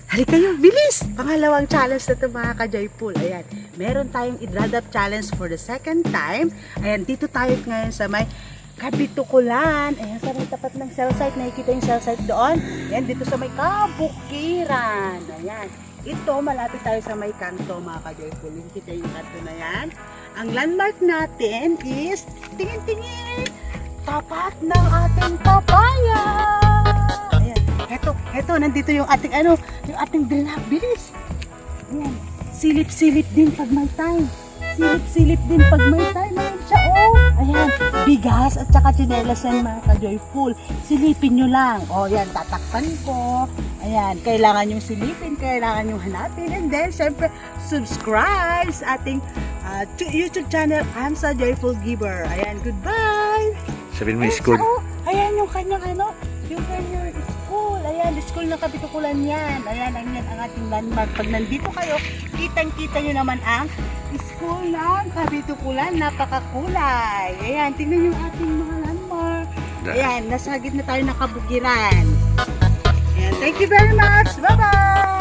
Halika kayo, bilis! Pangalawang challenge na ito mga ka-joyful. Ayan, meron tayong i-drop challenge for the second time. Ayan, dito tayo ngayon sa may Kabitukulan. Ayan, sa may tapat ng cell site. Nakikita yung cell site doon. Ayan, dito sa may Kabukiran. Ayan, ito, malapit tayo sa may kanto mga ka-joyful. Nakikita yung kanto na yan. Ang landmark natin is, tingin-tingin, tapat ng ating papaya. Eto, nandito yung ating yung ating drink. Bilis. Ayan. Silip-silip din pag may time. Silip-silip din pag may time. Ayan siya, oh. Ayan, bigas at saka tsinelas yan mga ka-joyful. Silipin nyo lang. O, yan, tatakpan ko. Ayan, kailangan yung silipin, kailangan yung hanapin. And then, syempre, subscribe sa ating YouTube channel, Amsa Joyful Giver. Ayan, goodbye. Sabihin mo yung school. Oh, ayan yung kanyang yung kanyang school. Ayan, school ng Kabitukulan yan. Ayan, ang ating landmark. Pag nandito kayo, kitang-kita nyo naman ang school ng Kabitukulan. Napakakulay. Ayan, tingnan yung ating mga landmark. Ayan, nasa gitna tayo ng Kabukiran. Ayan, thank you very much. Bye-bye!